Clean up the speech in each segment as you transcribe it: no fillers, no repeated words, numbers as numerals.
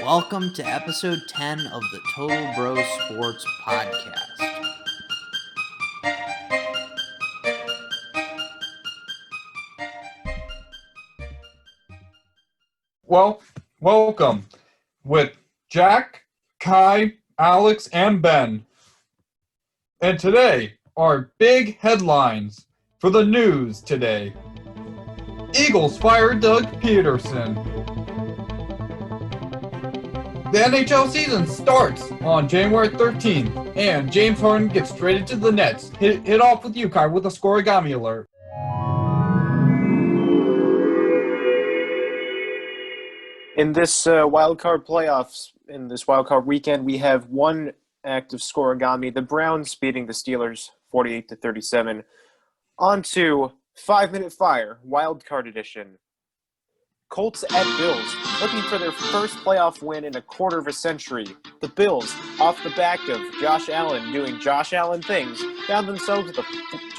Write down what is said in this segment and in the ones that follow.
Welcome to episode 10 of the Total Bro Sports podcast. Well, welcome with Jack, Kai, Alex, and Ben. And today, our big headlines for the news today. Eagles fire Doug Pederson. The NHL season starts on January 13th, and James Harden gets traded to the Nets. Hit off with you, Kai, with a scoregami alert. In this wildcard playoffs, in this wildcard weekend, we have one active scoregami. The Browns beating the Steelers 48-37. On to 5-Minute Fire, wildcard edition. Colts at Bills, looking for their first playoff win in a quarter of a century. The Bills, off the back of Josh Allen doing Josh Allen things, found themselves with a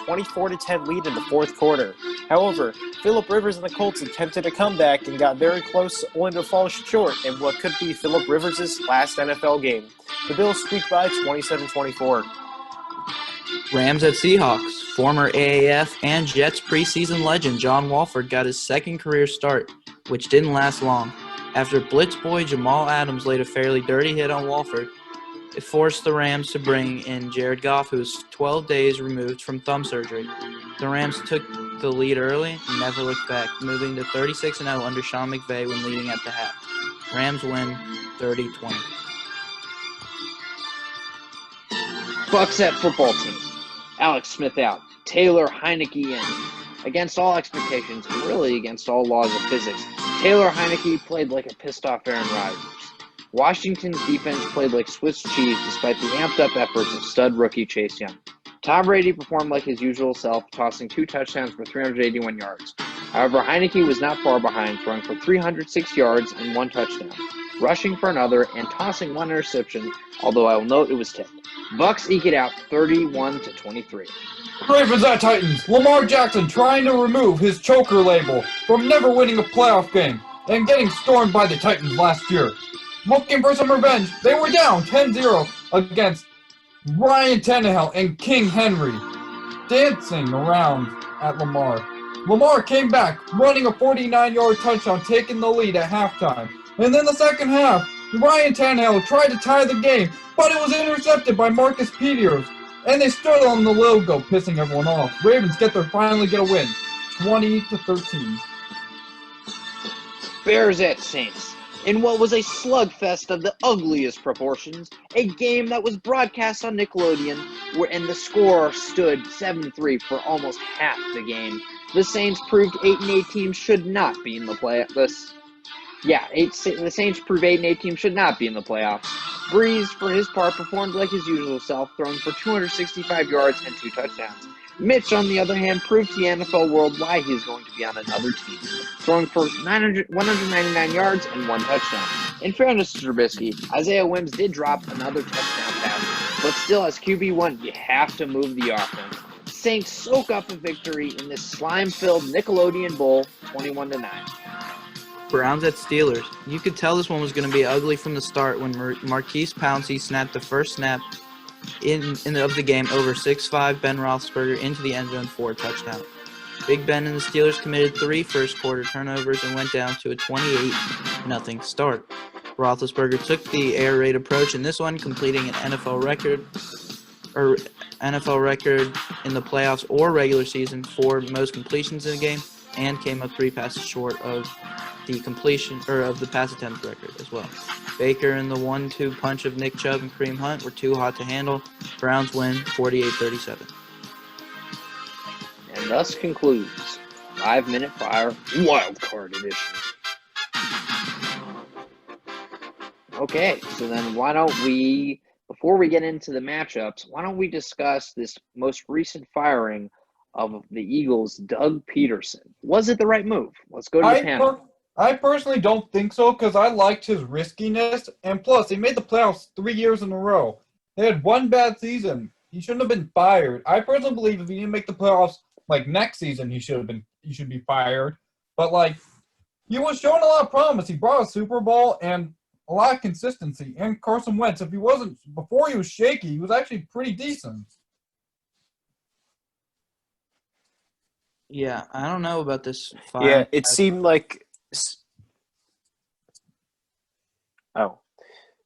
24-10 lead in the fourth quarter. However, Phillip Rivers and the Colts attempted a comeback and got very close, only to fall short in what could be Phillip Rivers' last NFL game. The Bills squeaked by 27-24. Rams at Seahawks. Former AAF and Jets preseason legend John Wolford got his second career start, which didn't last long. After Blitz boy Jamal Adams laid a fairly dirty hit on Wolford, it forced the Rams to bring in Jared Goff, who was 12 days removed from thumb surgery. The Rams took the lead early and never looked back, moving to 36-0 under Sean McVay when leading at the half. Rams win 30-20. Bucks at football team. Alex Smith out. Taylor Heineke in. Against all expectations, and really against all laws of physics, Taylor Heineke played like a pissed-off Aaron Rodgers. Washington's defense played like Swiss cheese despite the amped-up efforts of stud rookie Chase Young. Tom Brady performed like his usual self, tossing 2 touchdowns for 381 yards. However, Heineke was not far behind, throwing for 306 yards and 1 touchdown, rushing for another, and tossing 1 interception, although I will note it was tipped. Bucks eke it out 31-23. Ravens at Titans. Lamar Jackson trying to remove his choker label from never winning a playoff game and getting stormed by the Titans last year. Looking for some revenge, they were down 10-0 against Ryan Tannehill and King Henry, dancing around at Lamar. Lamar came back, running a 49-yard touchdown, taking the lead at halftime. And then the second half, Ryan Tannehill tried to tie the game, but it was intercepted by Marcus Peters. And they stood on the logo, pissing everyone off. Ravens finally get a win, 20-13. Bears at Saints. In what was a slugfest of the ugliest proportions, a game that was broadcast on Nickelodeon, and the score stood 7-3 for almost half the game. The Saints proved 8-8 teams should not be in the playoffs. The Saints proved 8-8 teams should not be in the playoffs. Breeze, for his part, performed like his usual self, throwing for 265 yards and 2 touchdowns. Mitch, on the other hand, proved to the NFL world why he is going to be on another team, throwing for 199 yards and 1 touchdown. In fairness to Trubisky, Isaiah Wims did drop another touchdown pass, but still, as QB1, you have to move the offense. Saints soak up a victory in this slime-filled Nickelodeon Bowl, 21-9. Browns at Steelers. You could tell this one was going to be ugly from the start when Marquise Pouncey snapped the first snap of the game over 6'5" Ben Roethlisberger into the end zone for a touchdown. Big Ben and the Steelers committed 3 first-quarter turnovers and went down to a 28-0 start. Roethlisberger took the air raid approach in this one, completing an NFL record in the playoffs or regular season for most completions in a game, and came up 3 passes short of the pass attempt record as well. Baker and the 1-2 punch of Nick Chubb and Kareem Hunt were too hot to handle. Browns win 48-37. And thus concludes 5-Minute Fire Wildcard Edition. Okay, so then why don't we, before we get into the matchups, why don't we discuss this most recent firing of the Eagles' Doug Pederson? Was it the right move? Let's go to the panel. I personally don't think so because I liked his riskiness, and plus, he made the playoffs 3 years in a row. They had 1 bad season. He shouldn't have been fired. I personally believe if he didn't make the playoffs next season, he should be fired. But he was showing a lot of promise. He brought a Super Bowl, and a lot of consistency. And Carson Wentz, if he wasn't before he was shaky, he was actually pretty decent. Yeah, I don't know about this Yeah, fire. it seemed like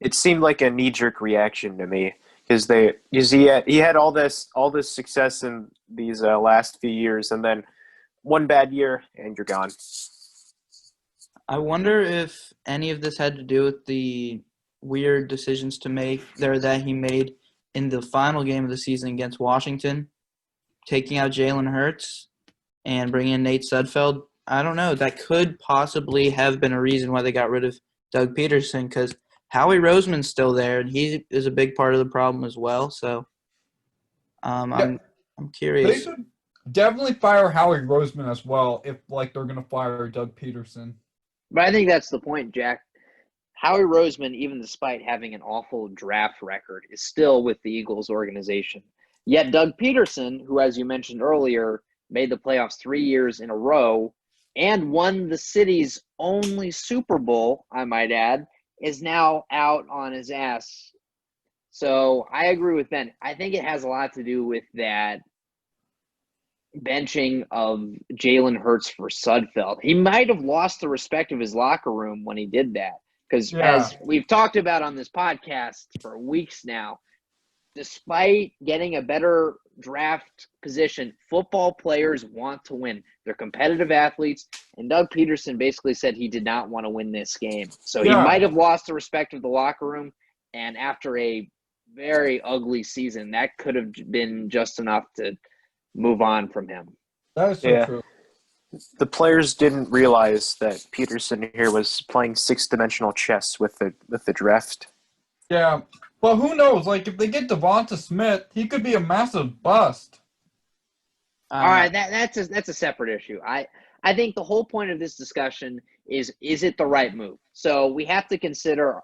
it seemed like a knee-jerk reaction to me because he had all this success in these last few years, and then one bad year and you're gone. I wonder if any of this had to do with the weird decisions that he made in the final game of the season against Washington, taking out Jalen Hurts and bringing in Nate Sudfeld. I don't know. That could possibly have been a reason why they got rid of Doug Pederson, because Howie Roseman's still there, and he is a big part of the problem as well. So I'm They curious. should definitely fire Howie Roseman as well if they're gonna fire Doug Pederson. But I think that's the point, Jack. Howie Roseman, even despite having an awful draft record, is still with the Eagles organization. Yet Doug Pederson, who, as you mentioned earlier, made the playoffs 3 years in a row and won the city's only Super Bowl, I might add, is now out on his ass. So I agree with Ben. I think it has a lot to do with that benching of Jalen Hurts for Sudfeld. He might have lost the respect of his locker room when he did that. Because as we've talked about on this podcast for weeks now, despite getting a better draft position, football players want to win. They're competitive athletes, and Doug Pederson basically said he did not want to win this game. So he might have lost the respect of the locker room, and after a very ugly season, that could have been just enough to move on from him. That is so true. The players didn't realize that Peterson here was playing six-dimensional chess with the draft. Yeah, but who knows? If they get Devonta Smith, he could be a massive bust. All right, that's a separate issue. I think the whole point of this discussion is it the right move? So we have to consider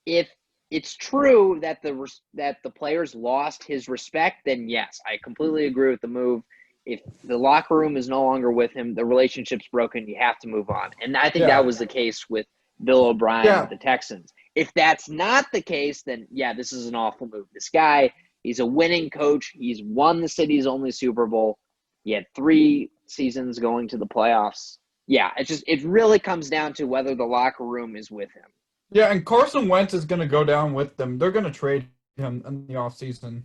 if it's true that the players lost his respect, then yes, I completely agree with the move. If the locker room is no longer with him, the relationship's broken, you have to move on. And I think that was the case with Bill O'Brien with the Texans. If that's not the case, then, this is an awful move. This guy, he's a winning coach. He's won the city's only Super Bowl. He had 3 seasons going to the playoffs. Yeah, it really comes down to whether the locker room is with him. Yeah, and Carson Wentz is going to go down with them. They're going to trade him in the offseason.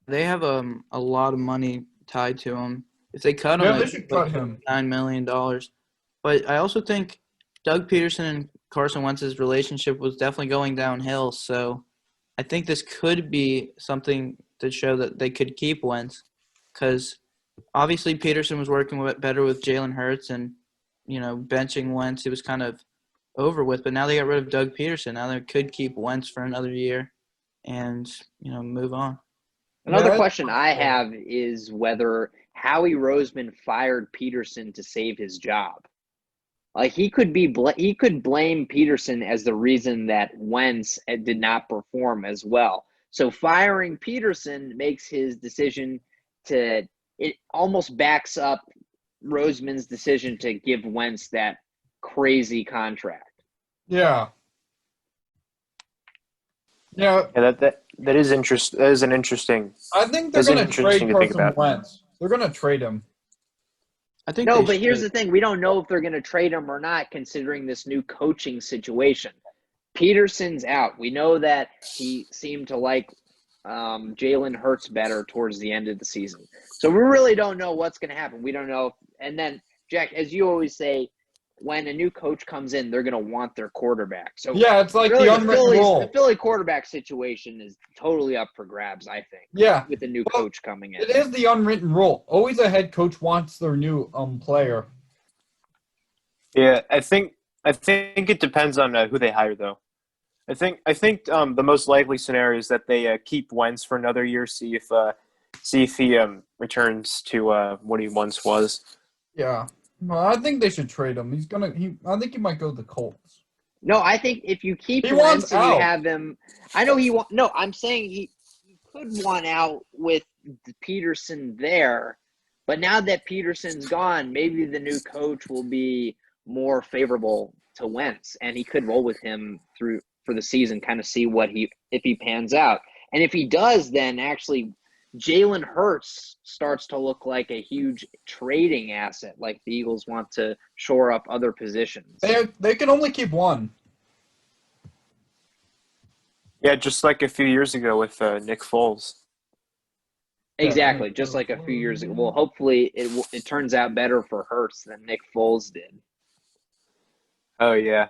They have a lot of money tied to him. If they cut him, they should cut him. $9 million. But I also think Doug Pederson and Carson Wentz's relationship was definitely going downhill. So I think this could be something to show that they could keep Wentz, because obviously Pederson was working better with Jalen Hurts, and benching Wentz, it was kind of over with. But now they got rid of Doug Pederson. Now they could keep Wentz for another year and move on. Another question I have is whether Howie Roseman fired Pederson to save his job. He could blame Pederson as the reason that Wentz did not perform as well. So firing Pederson makes his decision it almost backs up Roseman's decision to give Wentz that crazy contract. Yeah. Yeah. That is interest. That is an interesting. I think they're going to trade Carson Wentz. They're going to trade him. I think no, but here's the thing: we don't know if they're going to trade him or not, considering this new coaching situation. Peterson's out. We know that he seemed to like Jalen Hurts better towards the end of the season. So we really don't know what's going to happen. We don't know. And then, Jack, as you always say, when a new coach comes in, they're going to want their quarterback. So it's like really the unwritten rule. The Philly quarterback situation is totally up for grabs, I think. Yeah. With a new coach coming in. It is the unwritten rule. Always a head coach wants their new player. Yeah, I think it depends on who they hire, though. I think the most likely scenario is that they keep Wentz for another year, see if he returns to what he once was. Yeah. No, I think they should trade him. I think he might go to the Colts. No, I think if you keep Wentz and you have him, I know he wants. No, I'm saying he could want out with Pederson there, but now that Pederson's gone, maybe the new coach will be more favorable to Wentz, and he could roll with him through for the season, kind of see if he pans out. And if he does, then actually Jalen Hurts starts to look like a huge trading asset, like the Eagles want to shore up other positions. They can only keep one. Yeah, just like a few years ago with Nick Foles. Exactly, just like a few years ago. Well, hopefully it turns out better for Hurts than Nick Foles did. Oh, yeah.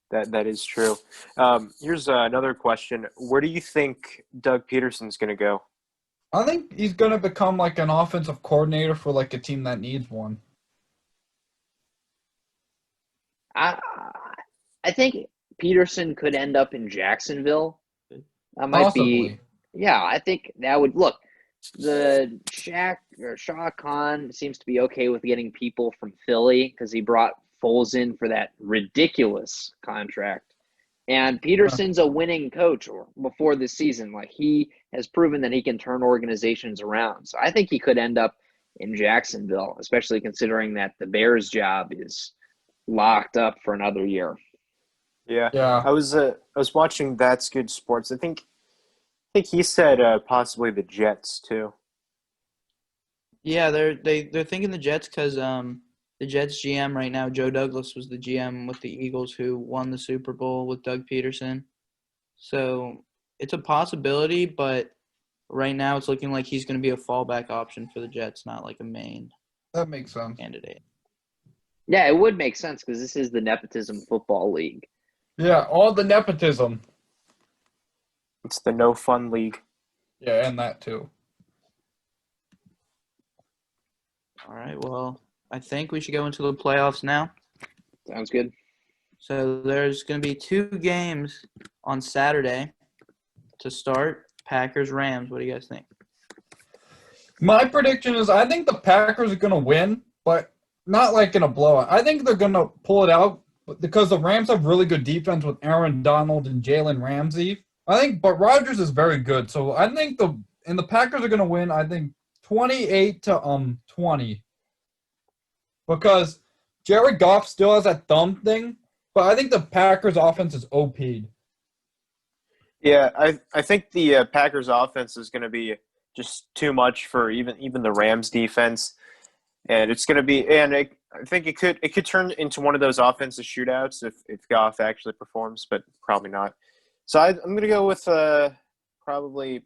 That is true. Here's another question. Where do you think Doug Pederson's going to go? I think he's going to become like an offensive coordinator for like a team that needs one. I think Pederson could end up in Jacksonville. That might Possibly. Yeah, I think that would look. The Shah Khan seems to be okay with getting people from Philly because he brought Foles in for that ridiculous contract. And Pederson's a winning coach before this season. Like, he has proven that he can turn organizations around. So I think he could end up in Jacksonville, especially considering that the Bears job is locked up for another year. Yeah. Yeah. I was watching That's Good Sports. I think he said possibly the Jets too. Yeah, they're thinking the Jets because the Jets GM right now, Joe Douglas, was the GM with the Eagles who won the Super Bowl with Doug Pederson. So it's a possibility, but right now it's looking like he's going to be a fallback option for the Jets, not like a main That makes sense. candidate. Yeah, it would make sense because this is the Nepotism Football League. Yeah, all the nepotism. It's the no fun league. Yeah, and that too. All right, well, I think we should go into the playoffs now. Sounds good. So there's going to be 2 games on Saturday to start. Packers-Rams. What do you guys think? My prediction is I think the Packers are going to win, but not like in a blowout. I think they're going to pull it out because the Rams have really good defense with Aaron Donald and Jalen Ramsey. But Rodgers is very good. So I think the Packers are going to win, I think 28-20. Because Jared Goff still has that thumb thing, but I think the Packers offense is OP'd. Yeah, I think the Packers offense is going to be just too much for even the Rams defense, and it's going to be. And I think it could turn into one of those offensive shootouts if Goff actually performs, but probably not. So I'm going to go with probably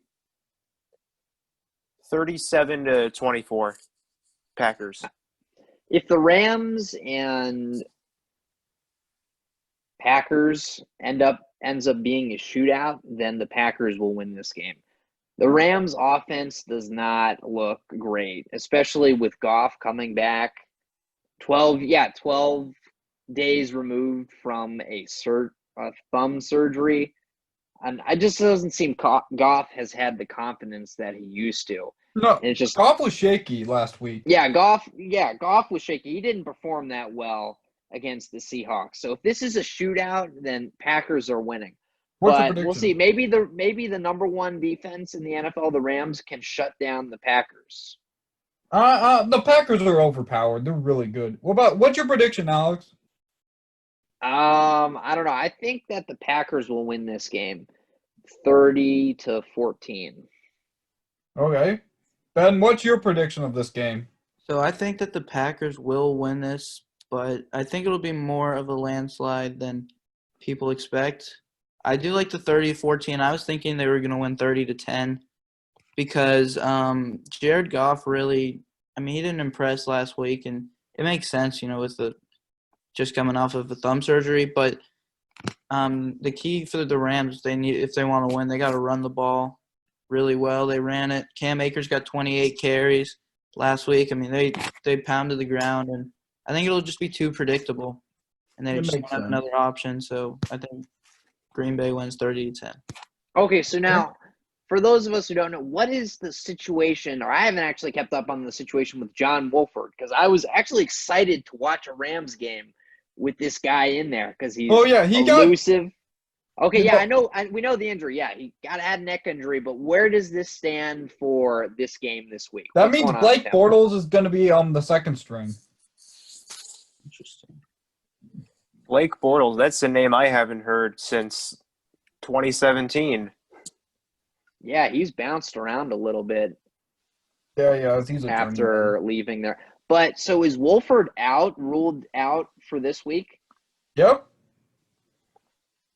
37-24 Packers. If the Rams and Packers ends up being a shootout, then the Packers will win this game. The Rams offense does not look great, especially with Goff coming back 12 days removed from a thumb surgery. And it just doesn't seem Goff has had the confidence that he used to. No, and it's just Goff was shaky last week. Goff was shaky. He didn't perform that well against the Seahawks. So if this is a shootout, then Packers are winning. What's your But prediction? we'll see. Maybe the number one defense in the NFL, the Rams, can shut down the Packers. The Packers are overpowered. They're really good. What's your prediction, Alex? I don't know. I think that the Packers will win this game 30-14. Okay. Ben, what's your prediction of this game? So I think that the Packers will win this, but I think it'll be more of a landslide than people expect. I do like the 30-14. I was thinking they were going to win 30-10 because Jared Goff really – he didn't impress last week, and it makes sense, with the just coming off of a thumb surgery. But the key for the Rams, if they want to win, they got to run the ball really well. They ran it. Cam Akers got 28 carries last week. They pounded the ground, and I think it'll just be too predictable, and they just don't have another option. So I think Green Bay wins 30-10. Okay, so now for those of us who don't know, what is the situation, or I haven't actually kept up on the situation with John Wolford, because I was actually excited to watch a Rams game with this guy in there because he's elusive. I know. We know the injury. Yeah, he got a neck injury, but where does this stand for this game this week? That means Blake Bortles is going to be on the second string. Interesting. Blake Bortles, that's a name I haven't heard since 2017. Yeah, he's bounced around a little bit Yeah, he's a after leaving there. But so is Wolford ruled out for this week? Yep.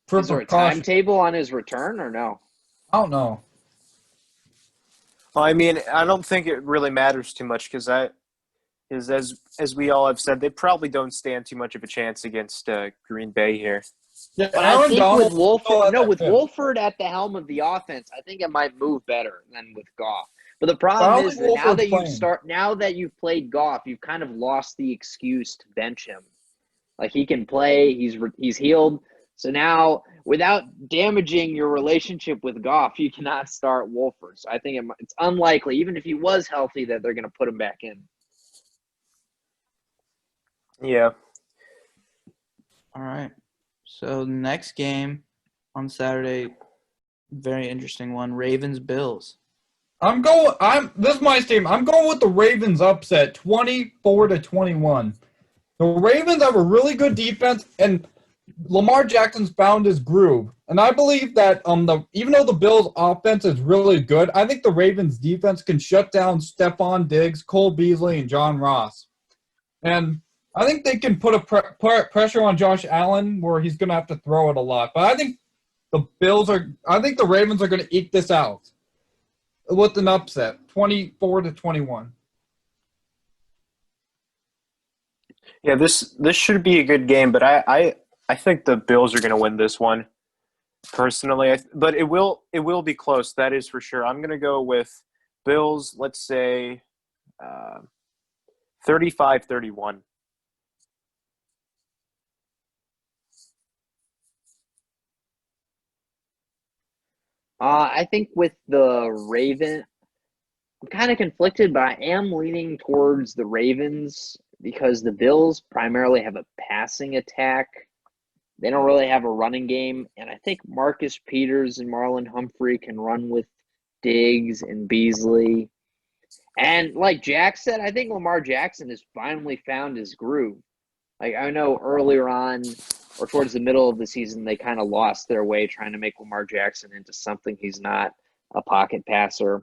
For Is there a precaution. timetable on his return or no? I don't know. Well, I mean, I don't think it really matters too much because as we all have said, they probably don't stand too much of a chance against Green Bay here. Yeah, But Aaron I think Donald with Wolford at the helm of the offense, I think it might move better than with Goff. But the problem is that now that you've played Goff, you've kind of lost the excuse to bench him. Like he can play, he's healed. So now, without damaging your relationship with Goff, you cannot start Wolford. So I think it's unlikely, even if he was healthy, that they're going to put him back in. Yeah. All right. So next game on Saturday, very interesting one. Ravens-Bills. This is my statement. I'm going with the Ravens upset, 24-21. The Ravens have a really good defense, and Lamar Jackson's found his groove. And I believe that even though the Bills' offense is really good, I think the Ravens' defense can shut down Stephon Diggs, Cole Beasley, and John Ross. And I think they can put pressure on Josh Allen where he's going to have to throw it a lot. But I think the Ravens are going to eke this out with an upset, 24-21. Yeah, this should be a good game, but I think the Bills are going to win this one. Personally, but it will be close. That is for sure. I'm going to go with Bills. Let's say 35-31. I think with the Ravens, I'm kind of conflicted, but I am leaning towards the Ravens because the Bills primarily have a passing attack. They don't really have a running game, and I think Marcus Peters and Marlon Humphrey can run with Diggs and Beasley. And like Jack said, I think Lamar Jackson has finally found his groove. Like I know earlier on or towards the middle of the season, they kind of lost their way trying to make Lamar Jackson into something he's not, a pocket passer.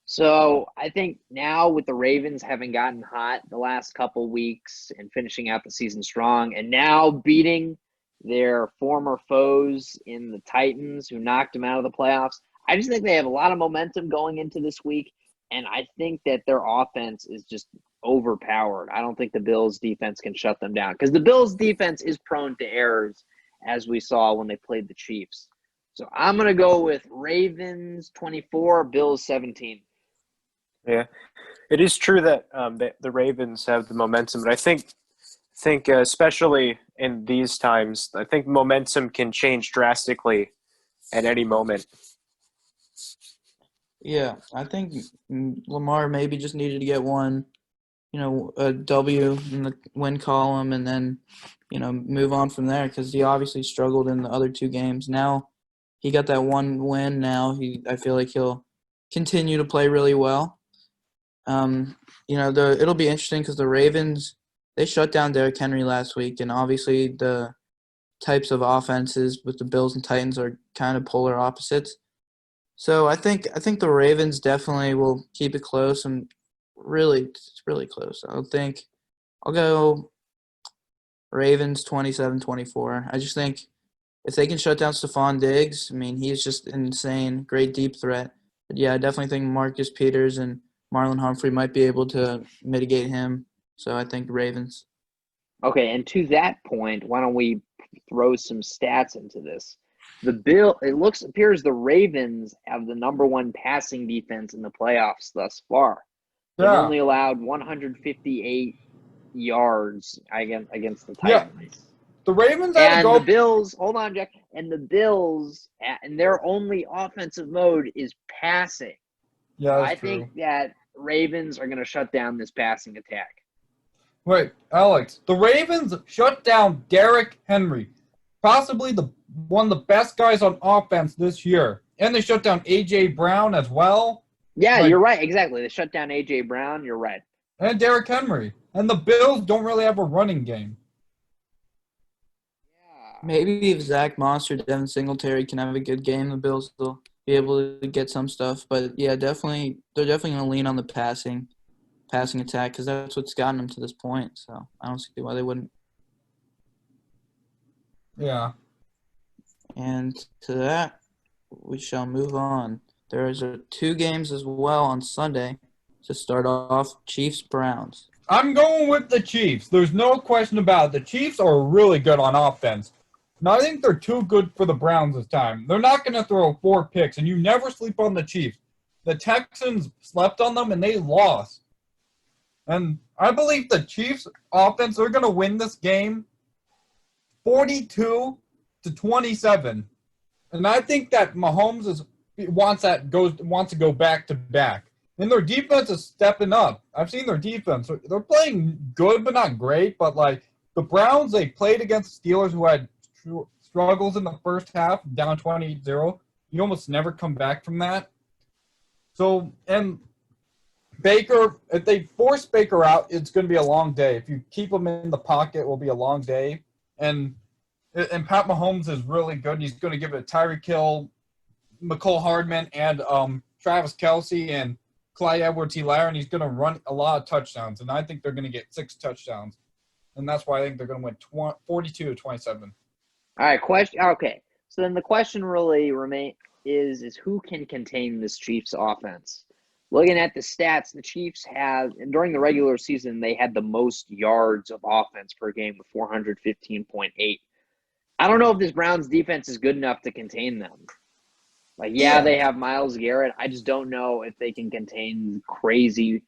So I think now with the Ravens having gotten hot the last couple weeks and finishing out the season strong and now beating their former foes in the Titans who knocked them out of the playoffs, I just think they have a lot of momentum going into this week. And I think that their offense is just overpowered. I don't think the Bills' defense can shut them down because the Bills' defense is prone to errors, as we saw when they played the Chiefs. So I'm going to go with Ravens 24, Bills 17. Yeah, it is true that the Ravens have the momentum, but I think especially in these times, I think momentum can change drastically at any moment. Yeah, I think Lamar maybe just needed to get one, a W in the win column and then, move on from there because he obviously struggled in the other two games. Now he got that one win. Now I feel like he'll continue to play really well. It'll be interesting because the Ravens, they shut down Derrick Henry last week, and obviously the types of offenses with the Bills and Titans are kind of polar opposites. So I think the Ravens definitely will keep it close, and it's really close. I'll go Ravens 27-24. I just think if they can shut down Stephon Diggs, I mean, he's just insane, great deep threat. But yeah, I definitely think Marcus Peters and Marlon Humphrey might be able to mitigate him. So I think Ravens. Okay, and to that point, why don't we throw some stats into this? Appears the Ravens have the number one passing defense in the playoffs thus far. They've only allowed 158 yards against the Titans. Yeah. The Ravens the Bills, hold on, Jack. And the Bills, and their only offensive mode is passing. Yeah, I think that Ravens are going to shut down this passing attack. Wait, Alex, the Ravens shut down Derrick Henry, possibly one of the best guys on offense this year. And they shut down A.J. Brown as well. Yeah, you're right. Exactly. They shut down A.J. Brown. You're right. And Derrick Henry. And the Bills don't really have a running game. Maybe if Zach Moss or Devin Singletary can have a good game, the Bills will be able to get some stuff. But, yeah, definitely they're definitely going to lean on the passing attack because that's what's gotten them to this point. So I don't see why they wouldn't. Yeah. And to that, we shall move on. There's 2 games as well on Sunday to start off, Chiefs-Browns. I'm going with the Chiefs. There's no question about it. The Chiefs are really good on offense. And I think they're too good for the Browns this time. They're not going to throw 4 picks, and you never sleep on the Chiefs. The Texans slept on them, and they lost. And I believe the Chiefs' offense, they're going to win this game 42-27. And I think that Mahomes wants to go back to back. And their defense is stepping up. I've seen their defense. They're playing good, but not great. But, the Browns, they played against the Steelers who had struggles in the first half, down 28-0. You almost never come back from that. So, and Baker, if they force Baker out, it's going to be a long day. If you keep him in the pocket, it will be a long day. And Pat Mahomes is really good. He's going to give it Tyreek Hill, McCole Hardman, and Travis Kelce, and Clyde Edwards-Helaire, and he's going to run a lot of touchdowns. And I think they're going to get 6 touchdowns. And that's why I think they're going to win 42-27. All right, question. Okay, so then the question really is who can contain this Chiefs offense? Looking at the stats, the Chiefs have, and during the regular season, they had the most yards of offense per game with 415.8. I don't know if this Browns defense is good enough to contain them. They have Myles Garrett. I just don't know if they can contain crazy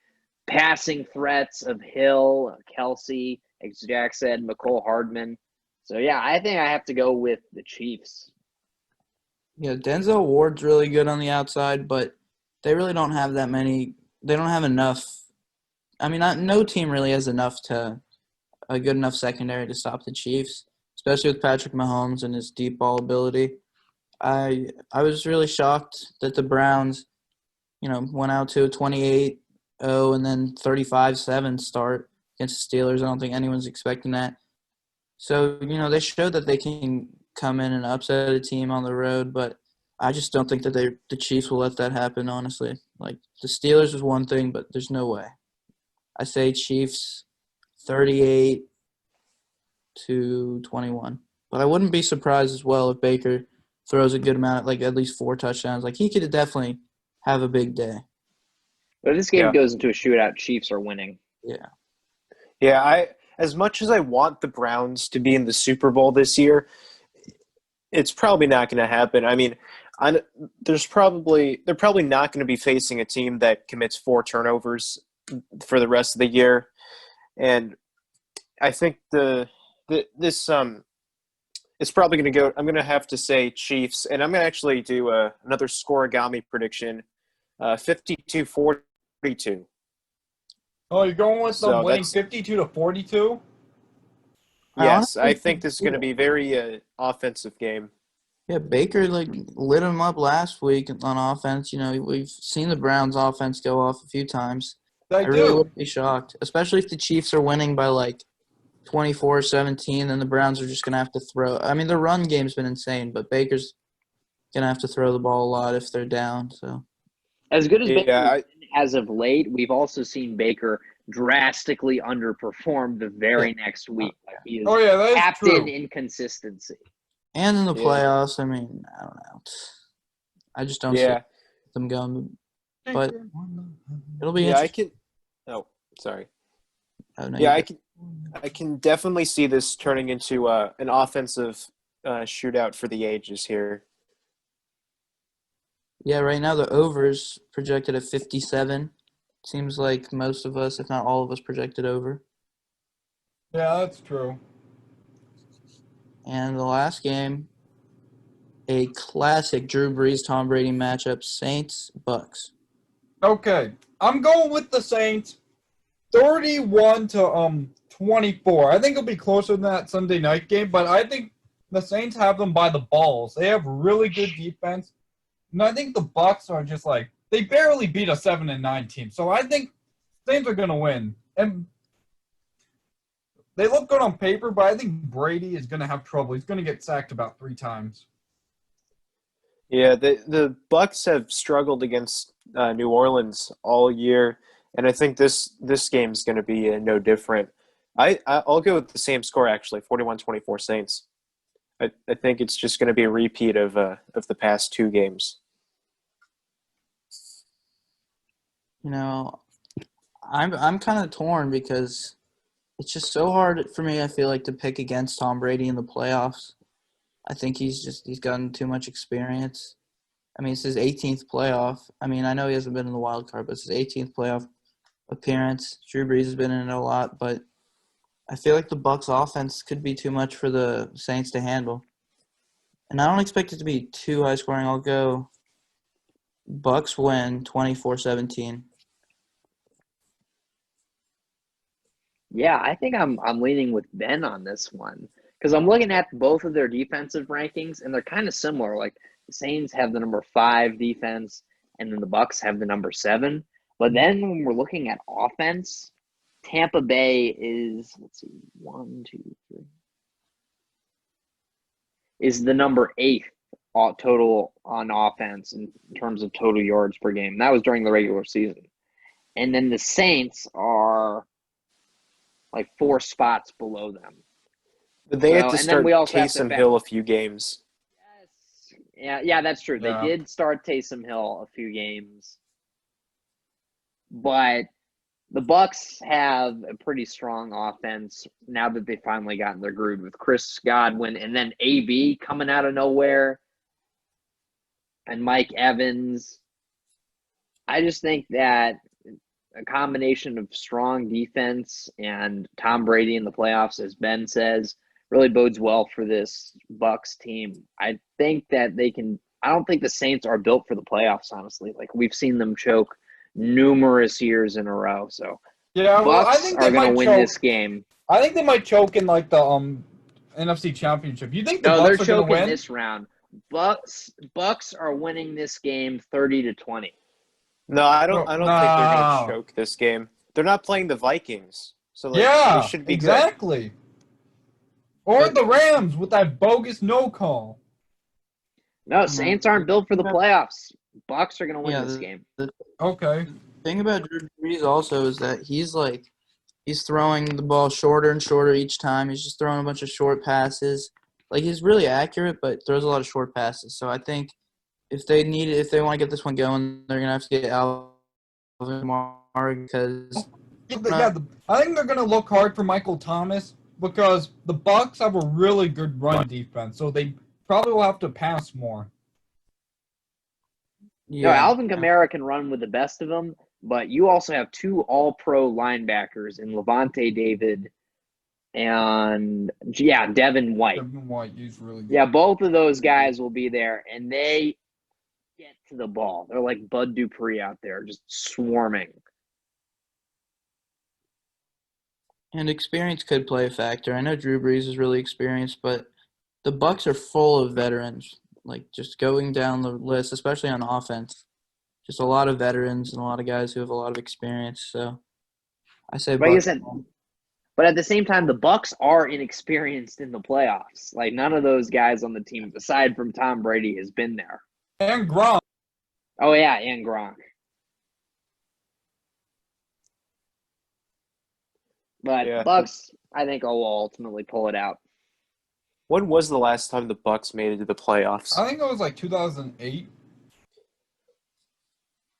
passing threats of Hill, Kelce, as Jack said, McCole Hardman. So, yeah, I think I have to go with the Chiefs. Yeah, Denzel Ward's really good on the outside, but they really don't have that many. They don't have enough. I mean, no team really has a good enough secondary to stop the Chiefs, especially with Patrick Mahomes and his deep ball ability. I was really shocked that the Browns, went out to a 28-0 and then 35-7 start against the Steelers. I don't think anyone's expecting that. So, they showed that they can come in and upset a team on the road, but I just don't think that the Chiefs will let that happen, honestly. The Steelers was one thing, but there's no way. I say Chiefs 38-21. But I wouldn't be surprised as well if Baker throws a good amount, at least 4 touchdowns. He could definitely have a big day. But if this game goes into a shootout, Chiefs are winning. Yeah. Yeah, as much as I want the Browns to be in the Super Bowl this year, it's probably not going to happen. I mean, they're probably not going to be facing a team that commits 4 turnovers for the rest of the year. And I think it's probably going to go – I'm going to have to say Chiefs, and I'm going to actually do another scoregami prediction, 52-42. Oh, you're going with them winning 52-42? Yes, I think this is going to be a very offensive game. Yeah, Baker lit him up last week on offense. We've seen the Browns' offense go off a few times. I really wouldn't be shocked, especially if the Chiefs are winning by 24-17, then the Browns are just going to have to throw. I mean, the run game's been insane, but Baker's going to have to throw the ball a lot if they're down. So, as good as Baker as of late, we've also seen Baker drastically underperform the very next week. He is tapped in inconsistency. And in the playoffs, I mean, I don't know. I just don't see them going. But it'll be interesting. Sorry. Oh, no, I can definitely see this turning into an offensive shootout for the ages here. Yeah, right now the over's projected at 57. Seems like most of us, if not all of us, projected over. Yeah, that's true. And the last game, a classic Drew Brees, Tom Brady matchup, Saints-Bucks. Okay, I'm going with the Saints 31-24. I think it'll be closer than that Sunday night game, but I think the Saints have them by the balls. They have really good defense. And I think the Bucks are just they barely beat a 7-9 team. So I think Saints are going to win. And they look good on paper, but I think Brady is going to have trouble. He's going to get sacked about 3 times. Yeah, the Bucs have struggled against New Orleans all year, and I think this game's going to be no different. I'll go with the same score, actually, 41-24 Saints. I think it's just going to be a repeat of the past 2 games. You know, I'm kind of torn because it's just so hard for me, I feel like, to pick against Tom Brady in the playoffs. I think he's gotten too much experience. I mean, it's his 18th playoff. I mean, I know he hasn't been in the wild card, but it's his 18th playoff appearance. Drew Brees has been in it a lot, but I feel like the Bucs offense could be too much for the Saints to handle. And I don't expect it to be too high scoring. I'll go Bucs win 24-17. Yeah, I think I'm leaning with Ben on this one because I'm looking at both of their defensive rankings and they're kind of similar. Like the Saints have the number 5 defense, and then the Bucs have the number 7. But then when we're looking at offense, Tampa Bay is is the number 8 total on offense in terms of total yards per game. That was during the regular season, and then the Saints are like 4 spots below them. But they had to and start then we also have to Taysom Hill a few games. Yes. Yeah, that's true. Yeah. They did start Taysom Hill a few games. But the Bucs have a pretty strong offense now that they finally gotten their groove with Chris Godwin and then AB coming out of nowhere and Mike Evans. I just think that a combination of strong defense and Tom Brady in the playoffs, as Ben says, really bodes well for this Bucs team. I think that they can – I don't think the Saints are built for the playoffs, honestly. Like, we've seen them choke numerous years in a row. So, Yeah, well, I Bucs think are they going to might win choke. this game. I think they might choke in, like, the NFC Championship. You think the No, they're Bucs are going to choking win? this round. Bucs are winning this game 30-20. No, I don't think they're going to No. choke this game. They're not playing the Vikings, so Yeah, they should be exactly. Or But- the Rams with that bogus no call. No, Saints aren't built for the playoffs. Bucs are going to win this game. Okay. The thing about Drew Brees also is that he's throwing the ball shorter and shorter each time. He's just throwing a bunch of short passes. Like, he's really accurate, but throws a lot of short passes. So I think if they want to get this one going, they're gonna have to get Alvin Kamara because I think they're going to look hard for Michael Thomas because the Bucs have a really good run defense, so they probably will have to pass more. No, Alvin Kamara can run with the best of them, but you also have 2 all-pro linebackers in Levante David and, Devin White. Devin White is really good. Yeah, both of those guys will be there, and they get to the ball. They're like Bud Dupree out there, just swarming. And experience could play a factor. I know Drew Brees is really experienced, but the Bucs are full of veterans. Like, just going down the list, especially on offense, just a lot of veterans and a lot of guys who have a lot of experience. So I say Like I Bucs. said, but at the same time, the Bucs are inexperienced in the playoffs. Like, none of those guys on the team, aside from Tom Brady, has been there. And Gronk. Oh, yeah, and Gronk. But Bucs, I think, will ultimately pull it out. When was the last time the Bucs made it to the playoffs? I think it was like 2008.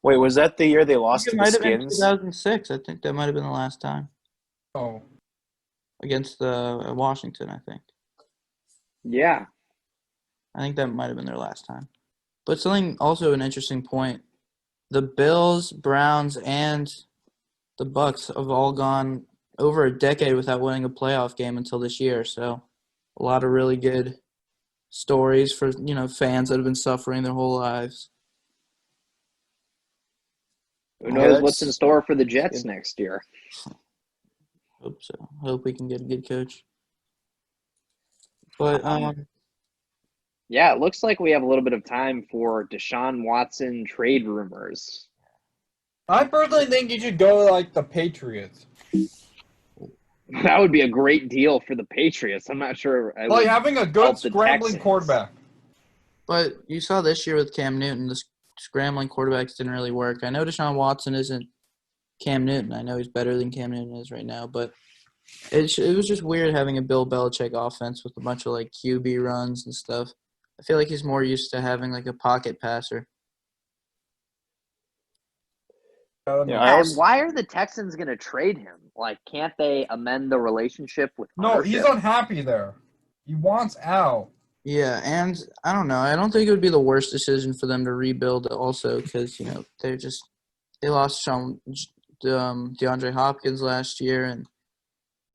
Wait, was that the year they I lost think to it the might have been Skins? 2006. I think that might have been the last time Oh. against Washington, I think. Yeah. I think that might have been their last time. But something also an interesting point, the Bills, Browns, and the Bucs have all gone over a decade without winning a playoff game until this year. So a lot of really good stories for, fans that have been suffering their whole lives. Who knows what's in store for the Jets next year? Hope so. Hope we can get a good coach. But yeah, it looks like we have a little bit of time for Deshaun Watson trade rumors. I personally think you should go like the Patriots. That would be a great deal for the Patriots. I'm not sure. I Like would having a good help the scrambling Texans. quarterback. But you saw this year with Cam Newton, the scrambling quarterbacks didn't really work. I know Deshaun Watson isn't Cam Newton. I know he's better than Cam Newton is right now, but it was just weird having a Bill Belichick offense with a bunch of like QB runs and stuff. I feel like he's more used to having like a pocket passer. Yeah, And why are the Texans going to trade him? Like, can't they amend the relationship with No, ownership? he's unhappy there. He wants out. Yeah, and I don't know. I don't think it would be the worst decision for them to rebuild also because, they lost DeAndre Hopkins last year, and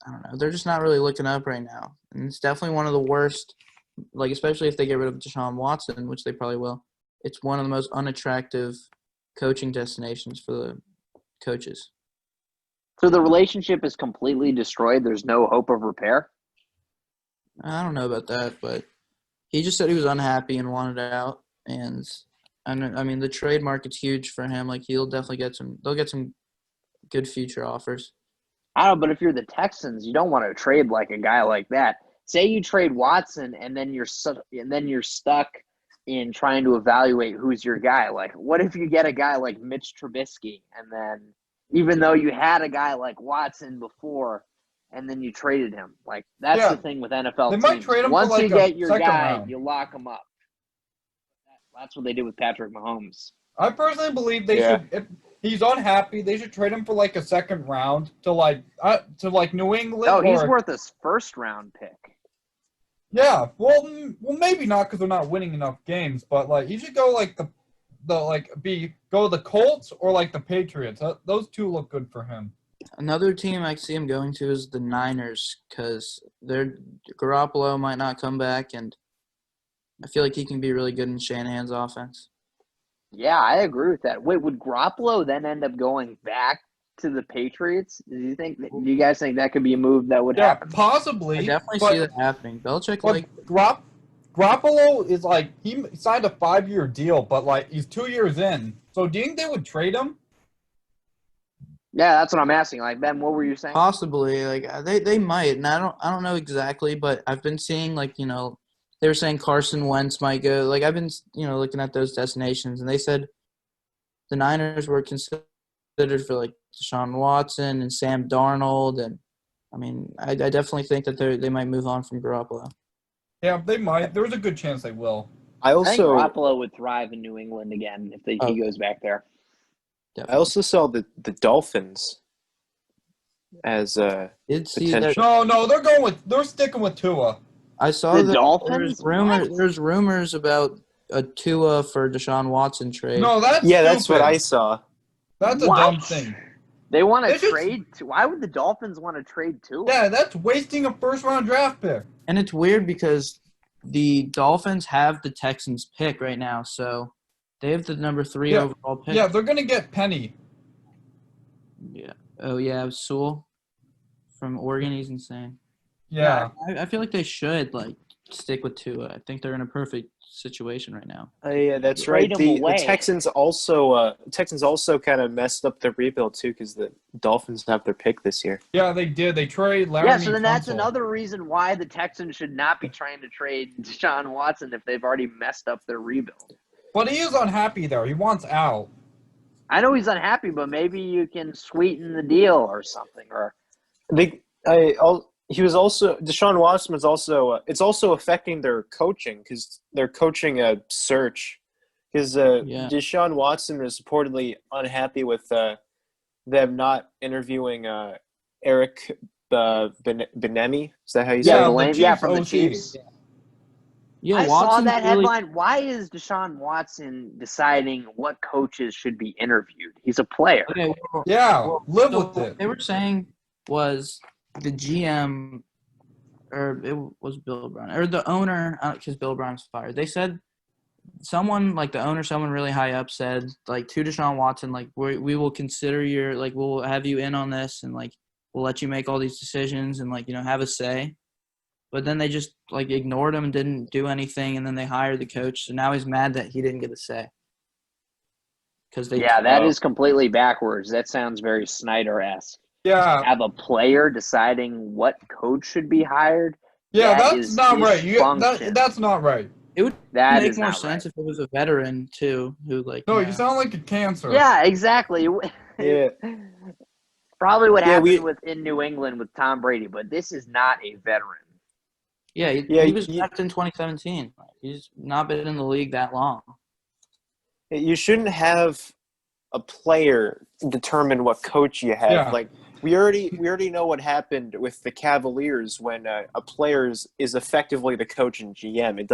I don't know. They're just not really looking up right now. And it's definitely one of the worst, like especially if they get rid of Deshaun Watson, which they probably will. It's one of the most unattractive coaching destinations for the coaches. So the relationship is completely destroyed. There's no hope of repair. I don't know about that, but he just said he was unhappy and wanted out. And I mean, the trade market's huge for him. Like he'll definitely they'll get some good future offers. I don't know, but if you're the Texans, you don't want to trade like a guy like that. Say you trade Watson, and then you're stuck in trying to evaluate who's your guy. Like, what if you get a guy like Mitch Trubisky, and then even though you had a guy like Watson before, and then you traded him? Like, that's the thing with NFL They teams. might trade him Once for like you get your second guy, round. you lock him up. That's what they did with Patrick Mahomes. I personally believe they should. If he's unhappy, they should trade him for like a second round to New England. Oh, he's worth a first-round pick. Yeah, well, maybe not because they're not winning enough games, but like he should go like go the Colts or like the Patriots. Those two look good for him. Another team I see him going to is the Niners because their Garoppolo might not come back, and I feel like he can be really good in Shanahan's offense. Yeah, I agree with that. Wait, would Garoppolo then end up going back to the Patriots? Do you guys think that could be a move that would happen? Possibly. I definitely see that happening. Belichick Garoppolo is like he signed a 5-year deal, but like he's 2 years in. So do you think they would trade him? Yeah, that's what I'm asking. Like, Ben, what were you saying? possibly like they might, and I don't know exactly, but I've been seeing they were saying Carson Wentz might go. Like I've been looking at those destinations, and they said the Niners were considered for like Deshaun Watson and Sam Darnold, and I mean I definitely think that they might move on from Garoppolo. Yeah, they might. There's a good chance they will. I think Garoppolo would thrive in New England again if he goes back there. Definitely. I also saw the Dolphins as potential. No, they're sticking with Tua. I saw the Dolphins. There's rumors about a Tua for Deshaun Watson trade. No, that's that's stupid. what I saw. That's a dumb thing. They want to trade. Why would the Dolphins want to trade Tua? Yeah, that's wasting a first-round draft pick. And it's weird because the Dolphins have the Texans pick right now, so they have the number 3 overall pick. Yeah, they're gonna get Penny. Yeah. Oh yeah, Sewell from Oregon. He's insane. Yeah. I feel like they should stick with Tua. I think they're in a perfect situation right now. Yeah, that's right. The Texans also kind of messed up their rebuild too because the Dolphins have their pick this year. Yeah, they did. They trade Larry. Yeah, so then that's another reason why the Texans should not be trying to trade Deshaun Watson if they've already messed up their rebuild. But he is unhappy there. He wants out. I know he's unhappy, but maybe you can sweeten the deal or something. Deshaun Watson was also it's also affecting their coaching because they're coaching a search because Deshaun Watson is reportedly unhappy with them not interviewing Eric Bieniemy. Is that how you say it? Yeah, from the Chiefs. Yeah, I saw that headline. Why is Deshaun Watson deciding what coaches should be interviewed? He's a player. Okay, live with it. What they were saying was the GM, or it was Bill Brown, or the owner, because Bill Brown's fired. They said someone really high up said to Deshaun Watson, we will consider we'll have you in on this, and we'll let you make all these decisions and have a say. But then they just ignored him and didn't do anything, and then they hired the coach. So now he's mad that he didn't get a say. That is completely backwards. That sounds very Snyder-esque. Yeah, have a player deciding what coach should be hired. yeah, That that's is not right. dysfunction. That's not right. It would That make is more not sense right. if it was a veteran too, who No, you sound like a cancer. Yeah, exactly. Yeah, Probably what yeah, happened in New England with Tom Brady, but this is not a veteran. Yeah, yeah. he was drafted in 2017. He's not been in the league that long. You shouldn't have a player determine what coach you have. Yeah. Like we already know what happened with the Cavaliers when a player is effectively the coach and GM. It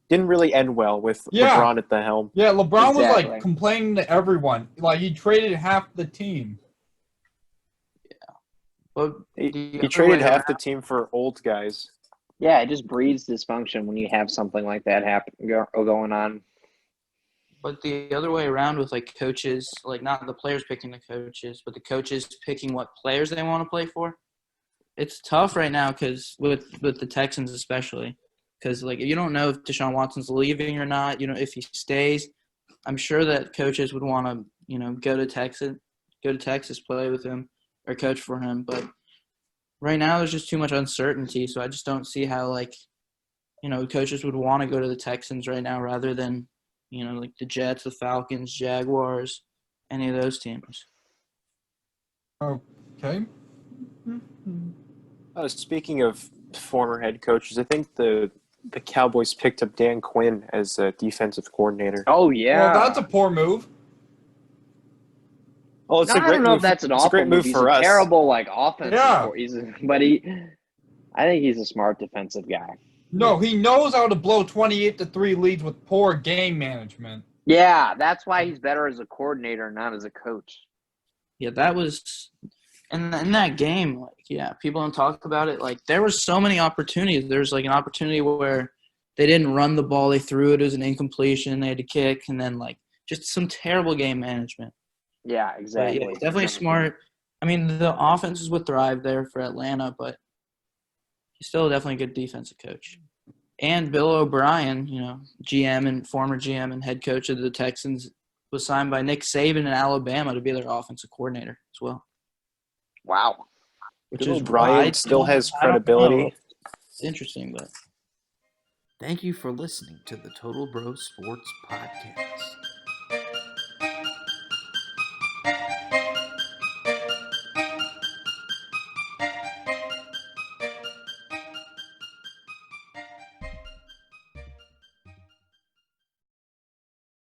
didn't really end well with Yeah. LeBron at the helm. Yeah, LeBron was Exactly. like complaining to everyone. Like he traded half the team. But He traded half the team for old guys. Yeah, it just breeds dysfunction when you have something like that going on. But the other way around with like coaches, like not the players picking the coaches, but the coaches picking what players they want to play for. It's tough right now because with the Texans especially, because like you don't know if Deshaun Watson's leaving or not. You know if he stays. I'm sure that coaches would want to go to Texas, play with him or coach for him. But right now there's just too much uncertainty, so I just don't see how coaches would want to go to the Texans right now rather than like the Jets, the Falcons, Jaguars, any of those teams. Okay. Speaking of former head coaches, I think the Cowboys picked up Dan Quinn as a defensive coordinator. Oh yeah. Well, that's a poor move. Oh, it's a I great don't know move. if that's an It's a awful great move He's for a us. terrible offensive. Yeah. But I think he's a smart defensive guy. No, he knows how to blow 28-3 leads with poor game management. Yeah, that's why he's better as a coordinator, not as a coach. Yeah, that was in that game. People don't talk about it. Like there were so many opportunities. There's like an opportunity where they didn't run the ball, they threw it as an incompletion, they had to kick, and then like just some terrible game management. Yeah, exactly. But, definitely smart. I mean, the offenses would thrive there for Atlanta, but he's still definitely a good defensive coach. And Bill O'Brien, GM and former GM and head coach of the Texans, was signed by Nick Saban in Alabama to be their offensive coordinator as well. Wow. Which Bill is O'Brien still has credibility. It's interesting, but thank you for listening to the Total Bro Sports Podcast.